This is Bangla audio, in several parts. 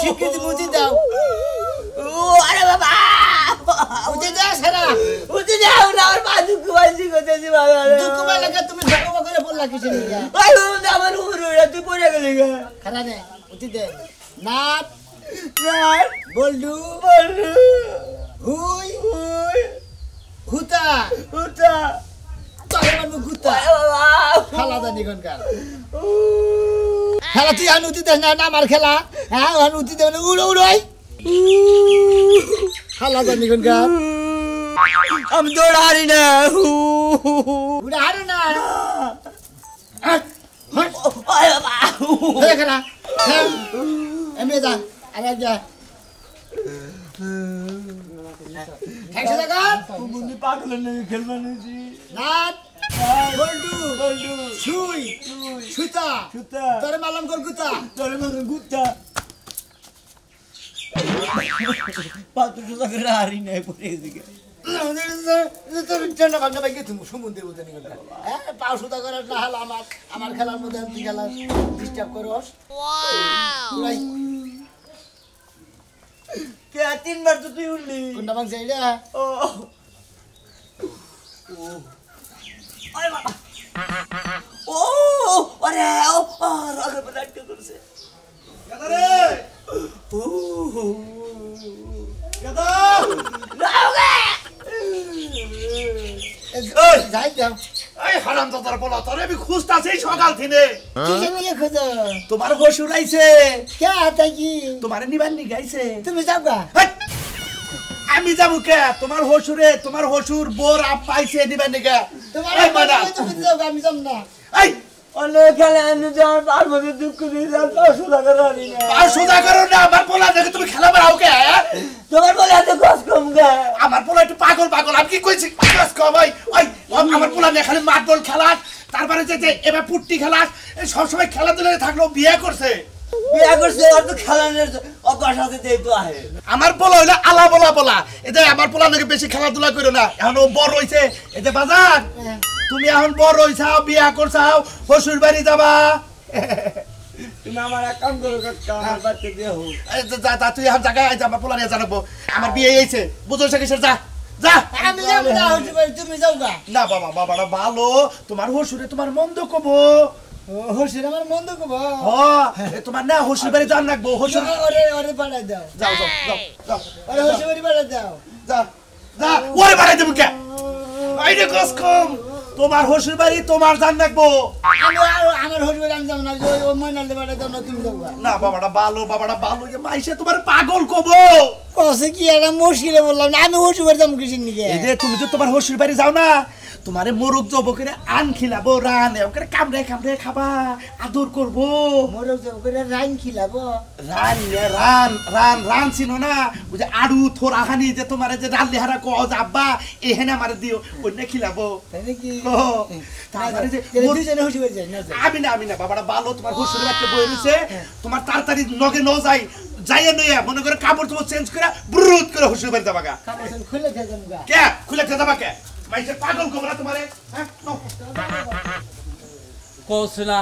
স্বীকৃতি মুজি দাও আরে বাবা মুজি দাও সারা উঠে যাও না আমার পা দুঃখ পাইছি করতেছি বাবা দুঃখ পাইলে তুমি ধর্ম করে বললা কিছু নেই ভাই আমার উপরে তুই পড়ে গেলি গা খারা নে উঠি দে নাট নাট বল্ডু বলু হুই হুই হুতা হুতা তোরে মানু গুতা বাবা খেলা জানি কোনকার খেলা তুই আনুতি দে না আমার খেলা হ্যাঁ আনুতি দে উড়ো উড়োই খেলা জানি কোনকার আমি দৌড় হারি না উড়া হারে না বাবা খেলা এমনি যা আরে যা একশো টাকা মুন্নি পাগল নেই খেলবা নেছি নাট বল্ডু বলু ছুই সুতা সুতা তোরে মালাম কর গুতা তোরে মনে গুত্তা পাতু সুতা করে হারি নাই পড়ে এদিকে পাও সুতা করে না হলে আমার খেলার মধ্যে তুই খেলা ডিস্টার্ব করস কে তিনবার তো তুই উঠলি কোনটা মাংস এইটা ও আরে বাবা ও আরে ও রাগে পড়াইতে করছে গাদারে ও গাদা নাওগে যাই যাও এই হারামজাদার বলা তোরে আমি খুঁজতাছি সকাল থেকে কিসে নিয়ে খোঁজো তোমার বসুর আইছে কে হাতে কি তোমার নিবান নি গাইছে তুমি যাও গা হেই! আমি যাবো কে তোমার হসুর বোর আপ পাইছে দিবেন নাকি তোমার এই মানা তুমি যাও গা আমি যাম না এই অনেক খেলে আমি যাওয়ার পার মধ্যে দুঃখ দিয়ে যার পাঁচশো টাকা রানি না আর সোজা করো না আমার পোলা দেখে তুমি খেলা বেড়াও কে তোমার বলে এত কষ্ট কম গে আমার পোলা একটু পাগল আমি কি কইছি কাজ কর ভাই ওই আমার পোলা নিয়ে খালি মার্বল খেলাস তারপরে যে এবার পুট্টি খেলাস সব সময় খেলাধুলায় থাকলো বিয়ে করছে বিয়া করছে ওর তো খেলানোর অভ্যাস আছে তাই তো আহে আমার পোলা হইলো আলা বলা এতে আমার পোলা নাকি বেশি খেলাধুলা করো না এখন ও বড় হইছে এতে বাজার তুমি এখন বড় হইছাও বিয়া করছাও শ্বশুর বাড়ি যাবা তুমি আমার এক কাম করো কাকা আমার বাচ্চা দিয়ে হোক যা তুই এখন জায়গায় আইজ আমার পোলা নিয়ে জানাবো আমার বিয়ে হয়েছে বুঝো সে কিসের যা যা আমি যাম না তুমি যাও গা না বাবাটা ভালো তোমার হসুরে তোমার মন্দ কবো হসির আমার মন্দ কব তোমার না হসুর বাড়ি যান রাখবো হসুর ওরে পাঠাই দাও যাও ওরে হসির বাড়ি পাঠাই দাও যা ওরে বাড়াই দেবো কে আইনে কস কম তোমার হসুর বাড়ি তোমার জান রাখবো আমি আমার হসির বাড়ি আমি যাম না ও ময়নালে পাঠাই দাও না তুমি যাও গা না বাবাটা ভালো যে মাইসে তোমার পাগল কবো কসে কি একটা মুশকিলে বললাম না আমি হসির বাড়ি যাম কিসের নিকে এই যে তুমি তো তোমার হসুর বাড়ি যাও না তোমারে মোরগ জব করে আন খিলাবো রান ওকে কামড়ে খাবা আদর করবো মোরগ জব করে রাইন খিলাবো রান চিনো না ওই যে আড়ু থোড়া হানি যে তোমার যে রাল্লি হারা কজ আব্বা এখানে আমার দিও অন্য খিলাবো তাই নাকি তারপরে যে দুইজনে হসির বাড়ি যাই না আমি না বাবাটা ভালো তোমার শ্বশুরের বাচ্চা বই রয়েছে তোমার তাড়াতাড়ি নগে ন যাই যাইয়ে নইয়া মনে করে কাপড় তোমার চেঞ্জ করে ব্রুত করে শ্বশুর বাড়ি যাবা গা কাপড় খুলে খেয়ে যাম গা কে খুলে খেয়ে যাবা কে মাইসে পাগল কবরা তোমারে হ্যাঁ কৌশলা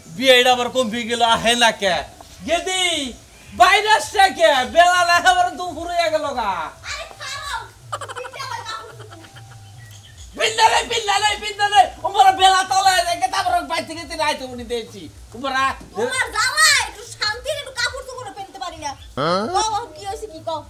বিয়েটা আবার কমে গেল আহে না কে গেদি বাইরে আসছে কে বেলা না আবার দুপুর হয়ে গেল গা পিন্দালে ওমরা বেলা তলে রেখে তারপর বাইরে থেকে তিন আইতে উনি দিয়েছি ওমরা তোমার জামাই একটু শান্তির একটু কাপড় চোপড় পরতে পারি না বাবা কি হইছে কি কও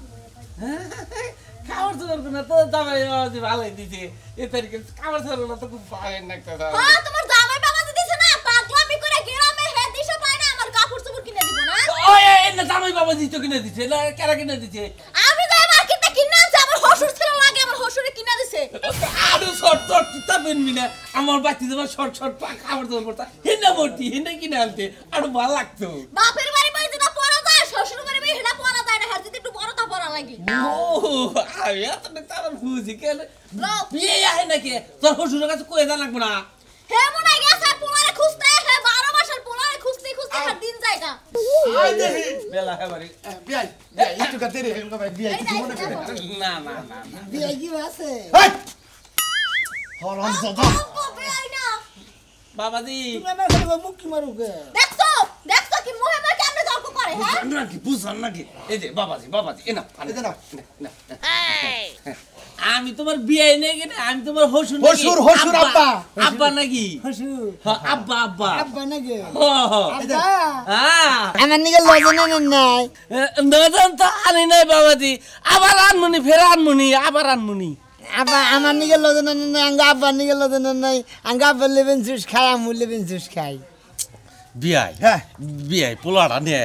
খাবার চোর না তো জামাই ভালোই দিছে এ তারিখে খাবার চোর না তো খুব ভালো লাগতেছে হ্যাঁ তোমার জামাই বাবা দিছে না পাগলামি করে গ্রামে হে দিশে পায় না আমার কাপড় চোপড় কিনে দিব না ওই না জামাই বাবা দিতে কিনে দিছে না কেরা কিনে দিছে আমি যাই মার্কেটে কিনে আনছি আমার হসুর ছিল লাগে আমার হসুরে কিনে দিছে আরো শর্ট তা বেনবি না আমার বাচ্চা তোমার শর্ট খাবার চোর করতা হিনা মরতি হিনা কিনে আনতে আরো ভালো লাগতো বাপের বাড়ি বাড়ি যেটা পরা যায় শ্বশুর বাড়ি বাড়ি হেটা পরা যায় না হার যদি একটু বড় তা পরা লাগে ও আমি এত তার বুঝি কেন বিয়ে আহে নাকি তোর শ্বশুরের কাছে কয়ে জানা লাগবো না হে মনে গেছে পোলারে খুঁজতে হে 12 মাসের পোলারে খুঁজতে হার দিন যায়গা আই দেখি বেলা হেবারি বিয়াই একটু কাতে রে এরকম বিয়াই কিছু মনে করে না বিয়ে কি আছে হেই হরন দাদা বাবাজি তুমি আমার ঘরে মুখ কি মারুকে দেখছো কি মুহে মুহে কেমনে তর্ক করে আমারে হ্যাঁ নাকি বুঝান নাকি এই যে বাবাজি এ না এই যে নাও। আমি তোমার বিয়ে নেই কিনা আমি তোমার হসুর হসুর আব্বা। আব্বা নাকি হসু হ্যাঁ, আব্বা আব্বা নাকি আব্বা হ্যাঁ আমার নিকে লজনে নাই নজন তো আনি নাই বাবাজি আবার আনমনি ফের আনমনি আবার আনমনি আব্বা আমার নিকে লজনে নাই আঙ্গা আব্বা নিকে লজনে নাই আঙ্গা আব্বা লেবেন জুস খাই আমু লেবেন জুস খাই বিয়াই হ্যাঁ বিয়াই পোলাটা নে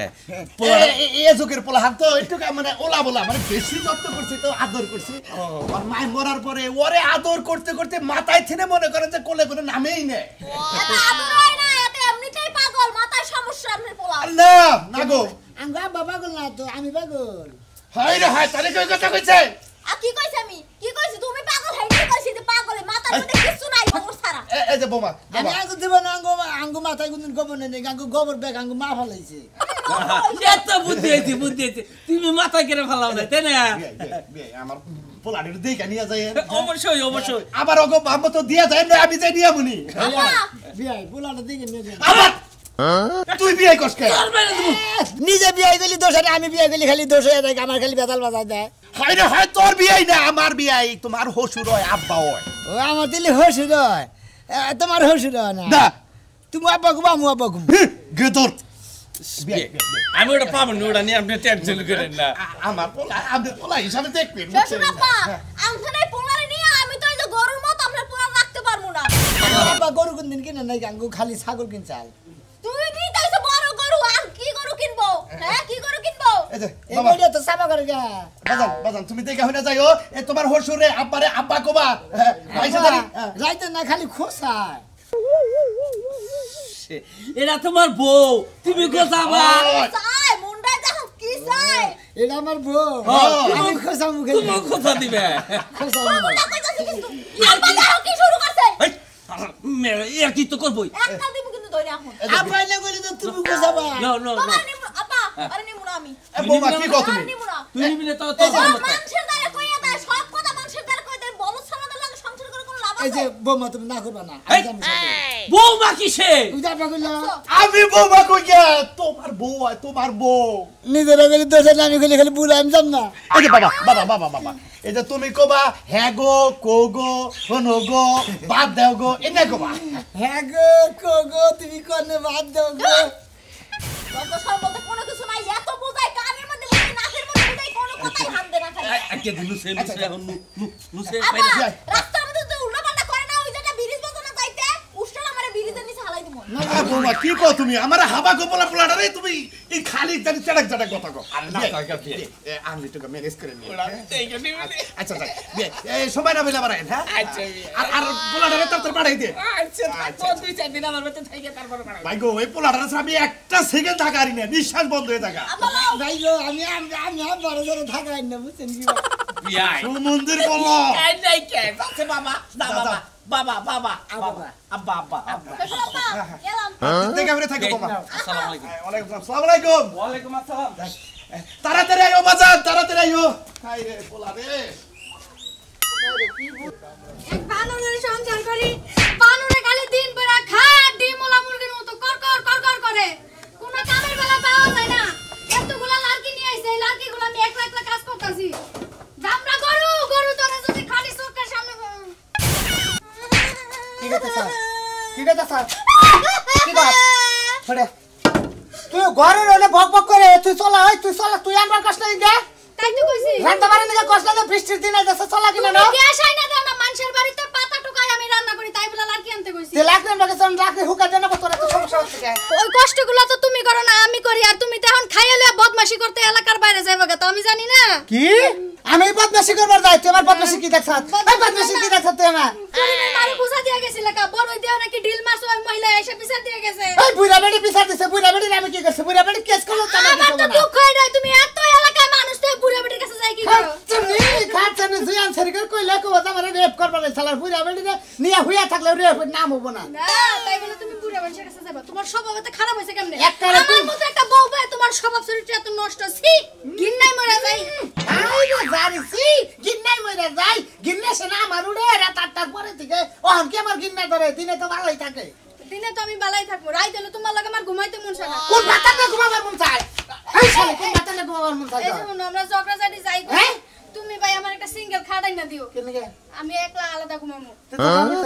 এ যুগের পোলা হাত তো একটু মানে ওলা বলা মানে বেশি যত্ন করছি তো আদর করছি আর মায়ের মরার পরে ওরে আদর করতে করতে মাথায় ছেড়ে মনে করেন যে কোলে করে নামেই নেয় এত আদর হয় না এত এমনিতেই পাগল মাথায় সমস্যা আপনার পোলা না না গো আঙ্গা আব্বা পাগল না তো আমি পাগল হাই রে হাই তারে কই কথা কইছে আর কি কইছ আমি কি কইছি তুমি পাগল হই কি কইছি যে পাগলে মাথার মধ্যে কিছু নাই খবর সারা এই যে বোমা আমি আঙ্গু দিব না আঙ্গু মাথায় কোনদিন গোবর নেই আঙ্গু গোবর ব্যাগ আঙ্গু মা ফলাইছে এত বুদ্ধি হয়েছে তুমি মাথা কেড়ে ফেলাও না তাই না আমার পোলাডি দেখে নিয়ে যায় অবশ্যই আবার ওগো বাম্মা তো দিয়া যায় না আমি যাই নিয়া মুনি বিয়াই পোলাটা দিকে নিয়ে যাই আবার তুই বিয়ে করছ কে নিজে বিয়াই গলি দোষ আর আমি বিয়াই গলি খালি দোষ হয়ে যায় আমার খালি বেতাল বাজায় দেয় হাই রে হাই তোর বিয়েই না আমার বিয়াই তোমার হসুর হয় আব্বা হয় ও আমার দিলে হসুর হয় তোমার হসুর হয় না না তুমি আব্বা ঘুমা মু আব্বা ঘুম গেদর আমি ওটা পাবো না ওটা নিয়ে আপনি টেনশন করেন না আমার পোলা হিসাবে দেখবেন শ্বশুর আব্বা আমখানে পোলারে নিয়ে আমি তো এই যে গরুর মত আপনার পোলা রাখতে পারবো না আব্বা গরু কোনদিন কিনে নাই আঙ্গু খালি ছাগল কিনছাল তুই কি তাইছো বড় গরু আর কি গরু কিনবো হ্যাঁ কি গরু কিনবো এই যে এই বাবা বইটা তো সাবা করে গা বাজান তুমি দেখে হইনা যাইও এ তোমার হসুরে আব্বারে আব্বা কোবা ভাইসা দাঁড়ি রাইতে না খালি খোসায় এরা তোমার বউ তুমি গোছাবা চাই মুন্ডায় দেখো কি চাই এটা আমার বউ আমি খোসা মুখে তুমি কোথা দিবে খোসা মুন্ডা কইতাছি কিন্তু আব্বা দেখো কি শুরু করছে এর কি তো করবই একটা দিব কিন্তু ধরে এখন আব্বা না কইলে তো তুমি খোসাবা নো তোমার নিমু আব্বা আরে নিমু না আমি এ বৌমা কি কও তুমি আর নিমু না তুই নিবিলে তো মানুষের দ্বারা কইয়া দেয় সব কথা মানুষের দ্বারা কই দেয় বলদ ছানাদের লাগে সংসার করে কোনো লাভ এই যে আছে বৌমা তুমি না করবা না আমি জানি সাথে বৌমা কিসে তুমি যা পাগল আমি বৌমা কই গে তোমার বউ হয় তোমার বউ নিজের গলি দোষ আমি খালি খালি বুড়া আমি জান না এই যে বাবা এই যে তুমি কবা হ্যাঁ গো কো গো শোনো গো বাদ দাও গো এনে কবা হ্যাঁ গো কো গো তুমি কোনে বাদ দাও গো কত সব বলতে কোনো কিছু নাই এত বোঝাই কানের মধ্যে বোঝাই নাকের মধ্যে বোঝাই কোনো কথাই হাত দে না খাই আজকে দিলু সে এখন নুসে আব্বা রাস্তার মধ্যে তো উল্টা পাল্টা করে না ওই জায়গা ব্রিজ মতো না যাইতে উষ্টার আমারে ব্রিজের নিচে হালাই দিমু বৌমা কি কও তুমি আমার হাবা গোপলা পোলাটা রে তুমি এই খালি জানি চড়ক চড়ক কথা কও আর না আমি তো ম্যানেজ করে নিই আচ্ছা আচ্ছা এই সময় না বলে আবার হ্যাঁ আর পোলাটা রে তোর পাঠাই দে ভাই গো এই পোলাটা আমি একটা সেকেন্ড থাকারি না নিঃশ্বাস বন্ধ হয়ে থাকা ভাই গো আমি বড় জোর থাকাই না বুঝছেন কি বিয়াই মন্দির বলো কাই নাই কে আছে বাবা না বাবা আব্বা শ্বশুর আব্বা গেলাম দেখে আমরা থাকি বাবা আসসালামু আলাইকুম আসসালামু আলাইকুম ওয়ালাইকুম আসসালাম তাড়াতাড়ি আইও বাজার তাড়াতাড়ি আইও হাই রে পোলা রে এক বানরের সংসার করি বানরে খালি দিন বেলা খায় ডিম ওলা মুরগির মতো কর করে কোনো কামের বেলা পাওয়া যায় না এতগুলা লাড়কি নিয়ে আইছে এই লাড়কিগুলো আমি একলা একলা কাজ করতেছি দামরা গরু তোরা যদি খালি চোখের সামনে কি কথা স্যার কি বাত পড়ে তুই ঘরে রলে বক করে তুই চলা তুই আমার কষ্ট লাগে তাই তো কইছি রান্না বাড়ি নিয়ে কষ্ট লাগে বৃষ্টির দিনে দেশে চলা কিনা না গ্যাস আইনা দাও না মানুষের বাড়িতে পাতা টুকাই আমি রান্না করি তাই বলে লাড়কি আনতে কইছি তে লাগলে আমাকে সন রাখে হুকা দেনা কত রাত সমস্যা হচ্ছে ওই কষ্টগুলো তো তুমি করো না আমি করি আর তুমি তো এখন খাইলে বদমাশি করতে এলাকার বাইরে যাইবা তো আমি জানি না কি আমি বদমাশি করবার যাই তোমার বদমাশি কি দেখছাত এই বদমাশি কি দেখছাত তুই আমার তুমি মারে বুঝা দিয়া গেছিল কা বড় দেও নাকি ঢিল মারছো ওই মহিলা এসে পিছা দিয়ে গেছে এই বুড়া বেড়ি পিছার দিছে বুড়া বেড়ি আমি কি করছে বুড়া বেড়ি কেস করলো তা আমার তো দুঃখ হয় না তুমি এত এলাকায় মানুষ তো বুড়া বুড়ির কাছে যাই কি করো তুমি খাচ্ছনি জিয়ান সরকার কইলা কো আমারে রেপ করবার শালার বুড়া বেড়ি নিয়া হুইয়া থাকলে রেপ নাম হবো না না তাই বলে তুমি বুড়া মানুষের কাছে যাবা তোমার স্বভাব এত খারাপ হইছে কেমনে একবারে আমার মতো একটা বউ পায় তোমার স্বভাব চরিত্র এত নষ্ট ছি গিন্নাই মরে যাই আই রে জারিসি গিন্নাই মইরা যাই গিন্নে সেনা আমার উড়ে রাত 8টার পরে থেকে ওহন কি আমার গিন্না ধরে দিনে তো ভালোই থাকে দিনে তো আমি বালাই থাকবো রাইতে হলে তোমার লাগে আমার ঘুমাইতে মন চায় না কোন বাতাতে ঘুমাবার মন চায় এই শালি কোন মাথা লাগবো আমার মন থাকে এই যে আমরা ঝগড়াঝাটি যাই হ্যাঁ? তুমি ভাই আমার একটা সিঙ্গেল খাটাই না দিও কেন গে আমি একলা আলাদা ঘুমাবো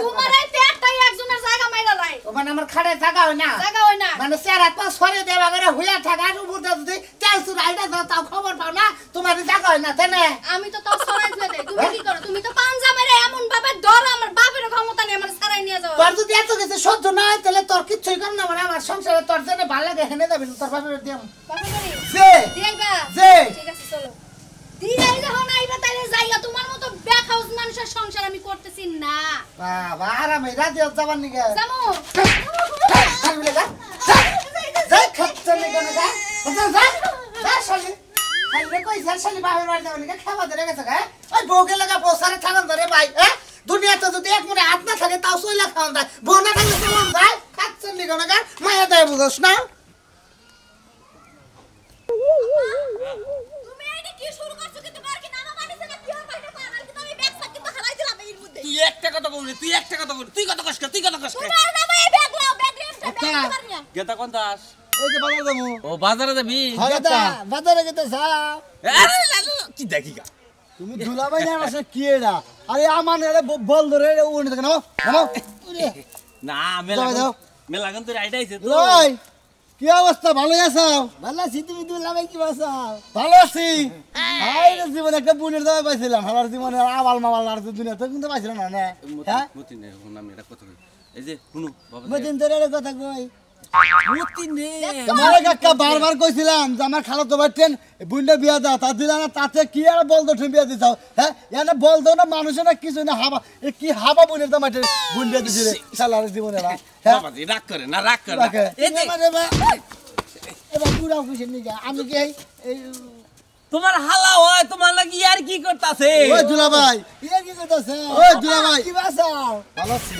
তোমার এই পেটটাই একজনের জায়গা মাইরা লাই ওখানে আমার খাড়ে জায়গা হয় না জায়গা হয় না মানে চেয়ার হাত পা সরে দেওয়া করে হুইয়া থাকা আর উপর যদি তেল চুর আইডা দাও তাও খবর পাও না তোমার জায়গা হয় না তাই না আমি তো তাও সরাই ধুয়ে দেই তুমি কি করো তুমি তো পাঞ্জা মেরে এমন ভাবে ধর আমার বাপের ক্ষমতা নেই আমার সারাই নিয়ে যাও তোর যদি এত কিছু সহ্য না হয় তাহলে তোর কিচ্ছুই কর না মানে আমার সংসারে তোর জন্য ভালো লাগে হেনে যাবি তোর বাপের দিয়াম বাপের বাড়ি যে দিয়াইবা যে ঠিক আছে চলো দিয়াই যখন আইবা তাইলে যাইয়া তোমার মতো বেখাউস মানুষের সংসার আমি করতেছি না বাবা আরামে রাতে যাবার নিকে জামু শালি যা যা খাচ্ছে নিকে না যা যা যা শালি শালি কই যা শালি বাপের বাড়ি যাবার নিকে খাওয়া ধরে গেছে গা ওই বউকে লাগা পোসারে থাকান ধরে ভাই হ্যাঁ দুনিয়াতে যদি এক মনে হাত না থাকে তাও সইলা খাওয়ান যায় বউ না থাকলে কেমন যায় খাচ্ছে নিকে না গা মায়া দেয় বুঝছ না তুমি এইটা কি শুরু করছো কিন্তু বার কি নামা মানিছে না কি আর বাইরে পার আর কিন্তু আমি ব্যাগ সাক কিন্তু হারাই দিলাম এর মধ্যে তুই একটা কথা বলবি তুই একটা কথা বলবি তুই কথা কষ্ট তুই কথা কষ্ট তোমার নামে এই ব্যাগ লাও ব্যাগ রেস্টা ব্যাগ পার না গেতা কোন দাস এই যে বাজার যাবো ও বাজারে যাবি দাদা বাজারে গেতে যাও আরে লালু কি দেখি গা তুমি দুলাভাই না আসলে কি এটা আরে আমার এরে বল ধরে উনি দেখো নাও নাও না যাও, যাও। মেলাগন তোর আইডা আইছে তো লই কি অবস্থা ভালো আছো ভালো আছি তুমি দুলাভাই কি বাসা ভালো আছি আই জীবনে একটা বুনের দাওয়া পাইছিলাম আমার জীবনে আবাল মাবাল আর দুনিয়াতে কিন্তু পাইছিলাম না না হ্যাঁ মতি নে আমি এটা কথা কই এই যে শুনো বাবা মদিন তোর কথা কই মতি নে তোমারে কাকা বারবার কইছিলাম যে আমার খালাতো ভাই ট্রেন বুনটা বিয়া দাও তা দিলা না তাতে কি আর বলতো তুমি বিয়া দিছাও হ্যাঁ এনে বলতো না মানুষের না কিছু না হাবা এ কি হাবা বুনের দাম আছে বুন বিয়া দিছিলে শালার জীবনে না হ্যাঁ বাবা রাগ করে না রাগ করে রাখে। এই যে এবার পুরাও কিছু নিয়ে আমি কি এই তোমার হালা হয় তোমার লাগি আর কি করতাছে ওই দুলাভাই ইয়ে কি করতেছ ওই দুলাভাই কি বাসাও ভালো আছি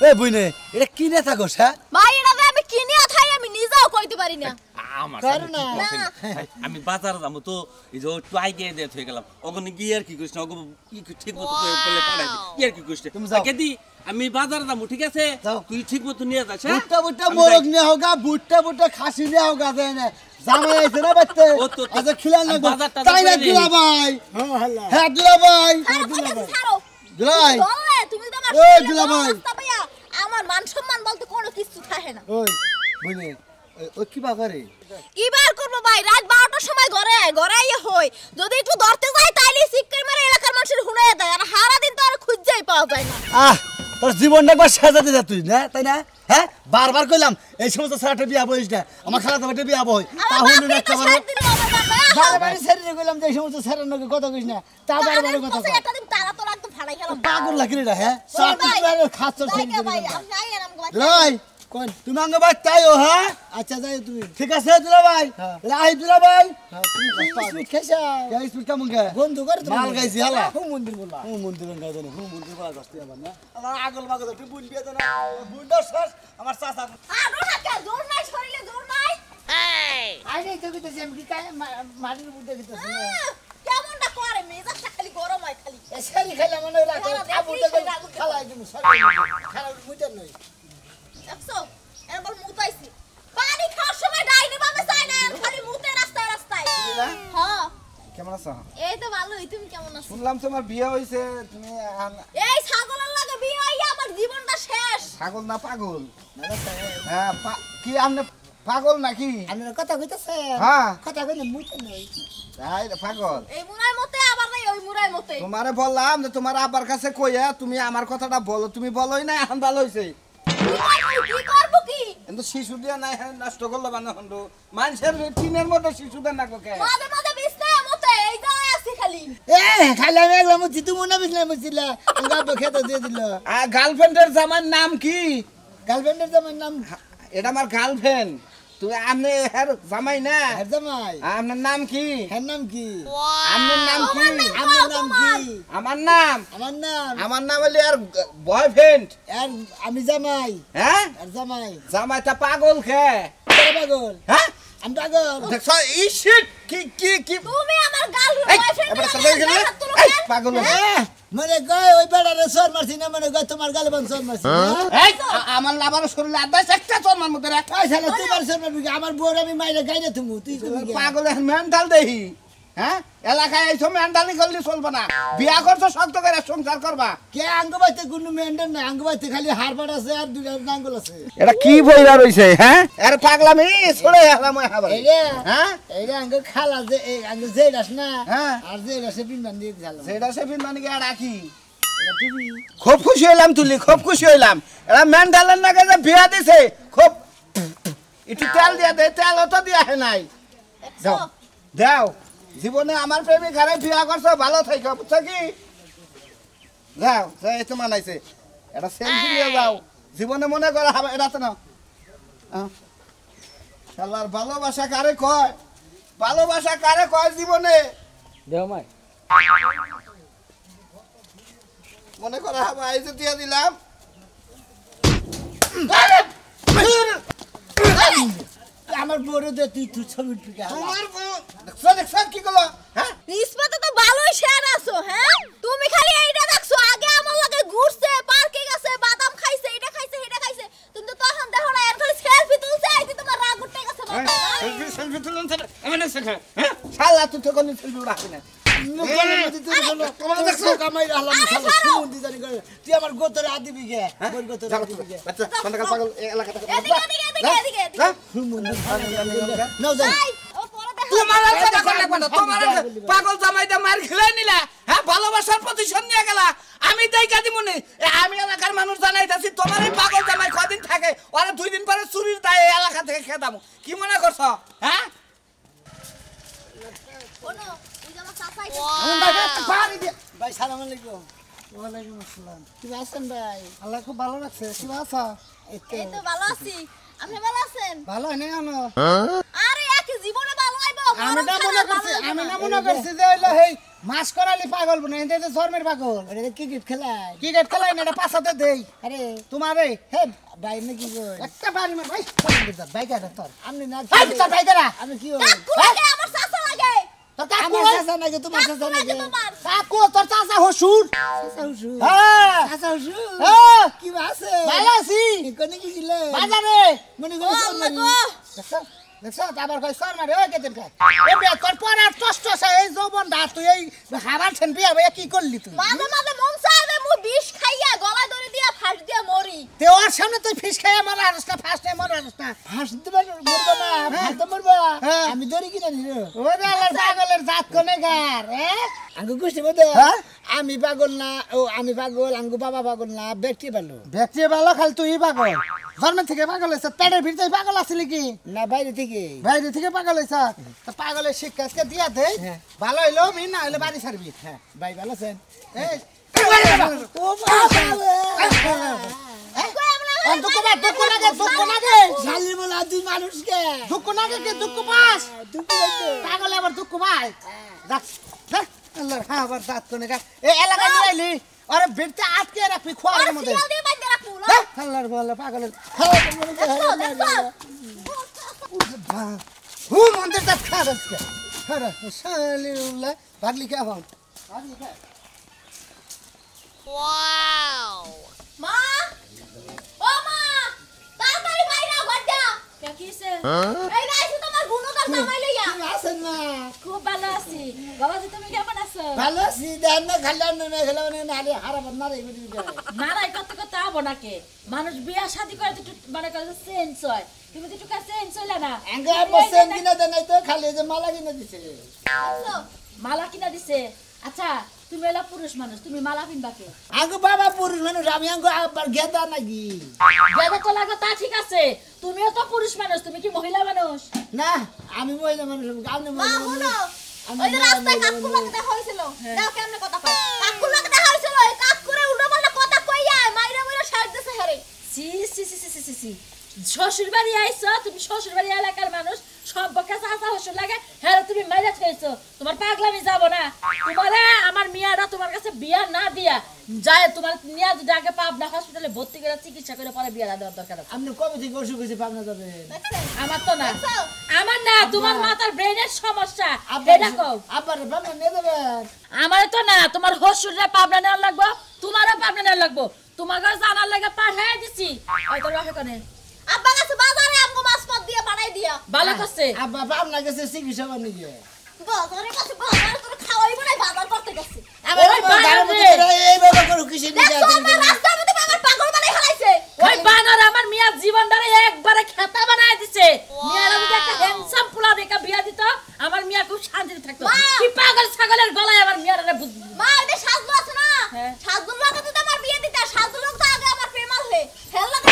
এই বুইনে এটা কি নে থাকোস হ্যাঁ ভাই এটা আমি কিনে আথাই আমি নিজেও কইতে পারি না আমার কর না। আমি বাজার যাবো তো এই যে একটু আগে দিয়ে হয়ে গেলাম ওখানে গিয়ে আর কি করিস না ওখানে ঠিক মতো পেলে পাঠাই কি আর কি করিস তুমি যাও। কেদি আমি বাজার যাবো ঠিক আছে যাও। তুই ঠিক মতো নিয়ে যাস হ্যাঁ? বুট্টা বুট্টা আমি মোরগ যাই। নিয়ে হোগা বুট্টা খাসি নিয়ে হোগা দেয় না জামাই আইছে না বাচ্চা ও তো- আচ্ছা খিলান না আমি বাজারটা তাই না করে নিই। দুলাভাই হ্যাঁ হ্যালো হ্যাঁ দুলাভাই আর কথা ছাড়ো দুলাই বললে তুমি তো আমার ওই শরীরে দুলাভাই। অবস্থা পাইয়া আমার মান সম্মান বলতে কোনো কিছু থাকে না ওই বুইনে ওই কি বাগারে কি বার করবো ভাই রাত 12টার সময় ঘরে আইয়ে হই যদি একটু ধরতে যাই তাইলে সিক্কের মারে এলাকার মানুষের হুনাইয়া দেয় আর সারা দিন তো আর খুঁজেই পাওয়া যায় না আহ তোর জীবনটা একবার সাজাতে যা তুই না তাই না হ্যাঁ বারবার কইলাম এই সমস্ত ছেলেটা বিয়া বইস না আমার খালাতো ভাইটা বিয়া বই আমার তাহলে বাপরে একটা তো বড় সাত দিন আমার বাপরে বারবার ছেড়ে কইলাম যে এই সমস্ত ছেড়ে নাকি কথা কইস না তা বারবার কথা কই একটা দিন তারা তো রাখতো ফাড়াই গেলাম পাগল লাগি রে হ্যাঁ ওই ভাই, খাচ্ছর যাই ছেড়ে গে ভাই আমি আই আর আমাকে দুলাই কোন তুমি আঙ্গ ভাই তাইও হ্যাঁ আচ্ছা যাই তুমি ঠিক আছে দুলাভাই হ্যাঁ। রাই দুলাভাই তুমি স্পিড খাইছাও এই স্পিড কেমন গে বন্ধু করে তুমি মাল গাইছি হালা হুম মন্দির বললা ও মন্দিরের গায় জানি ও মন্দির বলা গস্তি আমার না আমার আগল মাগল তুই বুন বিয়া জানা বুনটা শেষ আমার চাচা আর ওটা কে জোর নাই শরীরে জোর নাই আই নাই তো কইতেছি আমি কি কাই মাটির মধ্যে কইতেছি কেমনটা করে মেজাজটা খালি গরম হয় খালি এসারি খাইলা মনে রাখো আবুটা খালাই দিমু খালা মুইটা নই দেখছো এবার মুতাইছি পানি খাওয়ার সময় ডাইনি বামে চাই না আর খালি মুতে রাস্তায় হ্যাঁ কেমন আছো এই তো ভালোই তুমি কেমন আছো শুনলাম তোমার বিয়ে হইছে তুমি এই ছাগলের লাগে বিয়ে হইয়া আমার জীবনটা শেষ পাগল না পাগল হ্যাঁ কি আপনি পাগল নাকি আপনার কথা কইতেছে হ্যাঁ কথা কইলে মুইটা নই তাই পাগল এই মুরাই মতে আবার নাই ওই মুরাই মতে তোমারে বললাম যে তোমার আব্বার কাছে কইয়া তুমি আমার কথাটা বলো তুমি বলোই না এখন ভালো হইছে কি করব কি কিন্তু শিশু দিয়া নাই নষ্ট করলো মানে হন্ডু মানুষের টিনের মধ্যে শিশুদের না কে মাঝে মাঝে বিছনা মতে এই যাই আছি খালি এ খাইলা মেঘলা মুছি তুমি না বিছলা মুছিলা গাব খেতে দিয়ে দিল গার্লফ্রেন্ডের জামার নাম কি গার্লফ্রেন্ডের জামাই নাম এটা আমার গার্লফ্রেন্ড তুমি আপনি এর জামাই না হের জামাই আপনার নাম কি হের নাম কি আপনার নাম কি আমার নাম কি আমার নাম আমার নাম হলে আর বয়ফ্রেন্ড আর আমি জামাই হ্যাঁ আর জামাই জামাইটা পাগল খে তোরা পাগল হ্যাঁ আমি পাগল দেখছো এই শিট কি তুমি আমার গাল এই, বয়ফ্রেন্ড এবারে চলে গেলে এই পাগল মানে কয় ওই বেড়ারে সর মারছি না মানে কয় তোমার গালে বান সর মারছি এই আমার লাভার শরীরে আদাস একটা চরমার মধ্যে রাখ কয় শালা তোমার সর মারবি আমার বউর আমি মাইরে গাইরে তুমি তুই কবি কে? পাগল এখন মেন্টাল দেহি হ্যাঁ এলাকায় এই সময় মেন্টালি করলে চলবে না বিয়া করছো শক্ত করে সংসার করবা কে আঙ্গবাইতে কোনো মেন্টেন নাই আঙ্গবাইতে খালি হাড়বাড় আছে আর দুইটা নাঙ্গল আছে এটা কি বইরা রইছে হ্যাঁ এর পাগলামি ছড়ে হেলাম হাবার এইরে হ্যাঁ এইরে আঙ্গ খালা যে এই আঙ্গ যে রাস না হ্যাঁ। আর যে রাসে বিমান দিয়ে গেলাম সেটা সে বিন্দানি কে রাখি এটা তুমি খুব খুশি হইলাম তুলি খুব খুশি হইলাম এরা মেন্টালের নাকি যে বিয়া দিছে খুব একটু তেল দিয়া দে তেল তো দিয়া হে নাই দাও দাও জীবনে আমার প্রেমিক হারে বিয়া করছো ভালো থাকো বুঝছো কি যাও এই তো মানাইছে এটা সেলফি নিয়ে যাও জীবনে মনে করে হবে এটা তো না শালার ভালোবাসা কারে কয় ভালোবাসা কারে কয় জীবনে দেও মাই মনে করে হবে এই যে দিয়ে দিলাম আমার বড় দে তুই তুই ছবি টুকে তোমার দেখছো দেখছো কি করলো হ্যাঁ ইসপাতে তো ভালোই শেয়ার আছো হ্যাঁ তুমি খালি এইটা দেখছো আগে আমার লগে ঘুরছে পার্কে গেছে বাদাম খাইছে এটা খাইছে এটা খাইছে তুমি তো তখন দেখো না এর খালি সেলফি তুলছে এই তোমার রাগ উঠে গেছে বাবা সেলফি সেলফি তুলুন স্যার এমন শেখা হ্যাঁ শালা তুই তো কোনো সেলফি রাখি না তুই আমার গোতরে আদিবি গে গোর গোতরে আদিবি গে বাচ্চা পান্ডাকাল পাগল এই এলাকাটা এদিকে এদিকে এদিকে এদিকে নাও যাই ভাই ও পরে দেখো তোমার আর কথা কর লাগবে না তোমার পাগল জামাইটা মার খেলাই নিলা হ্যাঁ ভালোবাসার প্রতিশোধ নিয়ে গেলা আমি দেইকা দিমুনি আমি এলাকার মানুষ জানাইতাছি তোমার এই পাগল জামাই কদিন থাকে ওরা 2 দিন পরে চুরির দায়ে এলাকা থেকে খেদামু কি মনে করছো হ্যাঁ শোনো ওই যে আমার চাচা ভাই সালাম আলাইকুম ওয়ালাইকুম আসসালাম কি আছেন ভাই আল্লাহ খুব ভালো রাখছে কি আছো এই তো ভালো আছি আপনি ভালো আছেন ভালো হয় না জানো আরে একই জীবনে ভালো আইবো আমি না মনে করছি যে হইলো এই মাছ করালি পাগল বনে এতে যে জন্মের পাগল এটা ক্রিকেট খেলাই না এটা পাছাতে দেই আরে তোমার এই হে ভাই নাকি কই একটা বাড়ি মার ভাই ভাই কাটা তোর আমি না তোর ভাই কাটা আমি কি হই কাকু লাগে আমার চাচা লাগে তোর কাকু চাচা নাকি তোমার চাচা নাকি তোমার কাকু তোর চাচা হসুর চাচা হসুর হ্যাঁ চাচা হসুর হ্যাঁ কি আছে ভালো আছি কোনে কি ছিল বাজারে মনে ও আম্মা গো দেখছ আবার কই সর মারে ওই কেতেন খায় এ বে কর পর আর টস্ট এই যৌবন দা তুই এই হাবার ছেন বিয়া ভাই কি করলি তুই মাঝে মাঝে মন চাইবে মু বিষ খাইয়া গলায় ধরে দিয়া ফাঁস দিয়া মরি তে ওর সামনে তুই ফিস খাইয়া মারা আরস না ফার্স্ট টাইম মারা আরস না ফার্স্ট দিবে মরবা না ফার্স্ট মরবা আমি ধরি কিনা নিলো ওরে আলার পাগলের জাত কোনে গার আঙ্গু গুষ্টি বদে আমি পাগল না ও আমি পাগল আঙ্গু বাবা পাগল না ব্যক্তি ভালো খালি তুই পাগল জন্ম থেকে পাগল হইছ পেটের ভিতরে পাগল আছিল কি না বাইরে থেকে পাগল হইছ তো পাগলের শিক্ষা আজকে দিয়া দে ভালো হইলো আমি না হইলে বাড়ি ছাড়বি হ্যাঁ ভাই ভালো আছেন এই ও বাবা দুঃখ লাগে শালি বলা তুই মানুষকে দুঃখ লাগে কে দুঃখ পাস পাগল আবার দুঃখ পায় দেখ আল্লাহ হ্যাঁ আবার দাঁত কোনে গা এই এলাকা নিয়ে আইলি আরে বেড়তে আটকে রাখবি খোয়ার মধ্যে সিরিয়াল দিয়ে বাইন্দা রাখু না আল্লাহর বলে পাগলের হু মন্দির দাঁত খা রাখছে হ্যাঁ শালি উল্লা ভাগলি কে এখন মা ও মা তাড়াতাড়ি বাইরে ঘর যা কে কিছে এই রাইছে তোমার গুণগার জামাই লইয়া আছেন না খুব ভালো আছি বাবাজি তুমি কেমন আছো ভালো আছি দেন না খাইলাম না খেলাম না নালে হারাবাদ না রে নারাই কত কত আবো নাকে মানুষ বিয়া শাদি করে তো মানে করে চেঞ্জ হয় তুমি তো একটু চেঞ্জ হইলা না আঙ্গা বসেন কিনা দেনাই তো খালি যে মালা কিনা দিছে মালা কিনা দিছে আচ্ছা তুমি এলা পুরুষ মানুষ তুমি মালা কিনবা কে আঙ্গু বাবা পুরুষ মানুষ আমি আঙ্গু আবার গেদা নাকি গেদা তো লাগো তা ঠিক আছে তুমিও তো পুরুষ মানুষ তুমি কি মহিলা মানুষ না আমি মহিলা মানুষ আপনি মা মহিলা শুনো ওই যে রাস্তায় কাকু লাগে দেখা হইছিল দাও কেমনে কথা কয় কাকু লাগে দেখা হইছিল এই কাকুরে উল্টো পাল্টা কথা কইয়া মাইরা মাইরা শাড়ি দিছে হেরে সি সি সি সি সি সি শ্বশুর বাড়ি আইছো তুমি শ্বশুর বাড়ি এলাকার মানুষ সব বকে চাচা হসুর লাগে হ্যাঁ তুমি মাইরা থেছো তোমার পাগলামি যাব না তোমারে আমার মিয়াটা তোমার কাছে বিয়া না দিয়া যায় তোমার নিয়া যদি আগে পাবনা হসপিটালে ভর্তি করে চিকিৎসা করে পরে বিয়া দেওয়ার দরকার আছে আপনি কবে থেকে অসুখ হয়েছে পাবনা যাবে আমার তো না আমার না তোমার মাথার ব্রেনের সমস্যা এটা কও আব্বারে পাবনা নিয়ে দেবেন আমার তো না তোমার হসুরে পাবনা নেওয়ার লাগবো তোমারও পাবনা নেওয়ার লাগবো তোমার কাছে জানার লাগে পাঠাই দিছি ওই তোর বাপে কোনে আব্বা কাছে বাজারে আমগো মাছ পদ দিয়ে বানাই দিয়া ভালো করছে আব্বা পাবনা গেছে চিকিৎসা করতে গিয়ে বাজারে কাছে বাজার তোর খাওয়াই বানাই বাজার করতে গেছে ওই বানর এইভাবে করো কিসের দিকে দেখছো আমার রাস্তার মধ্যে আমার পাগল বানাই ফেলাইছে ওই বানর আমার মিয়া জীবনটারে একবারে খেতা বানায় দিছে মিয়ার যদি একটা হ্যান্ডসাম পোলা দেখা বিয়া দিত আমার মিয়া খুব শান্তিতে থাকতো কি পাগল ছাগলের গলায় আমার মিয়ারে মা এটা সাজু আছে না সাজুর লাগে তো আমার বিয়ে দিতে সাজু লোক তো আগে আমার প্রেমাল হয়ে হেল লাগে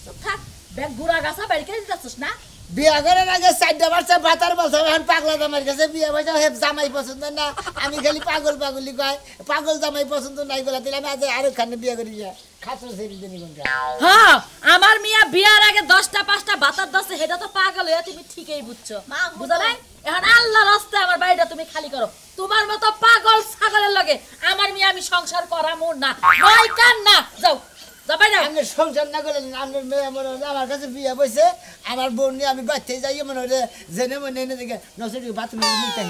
চুপ থাক ব্যাগ গুড়া গাছা বাড়ি করে দিতেছিস না বিয়া করার আগে 4টা বাচ্চা ভাতার বলছে এখন পাগলা জামাইয়ের কাছে বিয়া বসে হে জামাই পছন্দ না আমি খালি পাগলি কয় পাগল জামাই পছন্দ নাই বলে দিলাম আজ আরো খানে বিয়া করি যা খাতর সেরি দিনি কোনটা হ্যাঁ আমার মিয়া বিয়ার আগে 10টা 5টা ভাতার দছে হেটা তো পাগল হয়ে তুমি ঠিকই বুঝছো বুঝা নাই এখন আল্লাহর রাস্তায় আমার বাড়িটা তুমি খালি করো তোমার মতো পাগল ছাগলের লগে আমার মিয়া আমি সংসার করামু না নয় কান না যাও যাবাই না আমি সংসার না করলে আমার মেয়ে মনে হলো আমার কাছে বিয়া বসে আমার বোন নিয়ে আমি বাচ্চাই যাই মনে হলে জেনে মনে এনে দেখে নসে বাথরুমে নিতে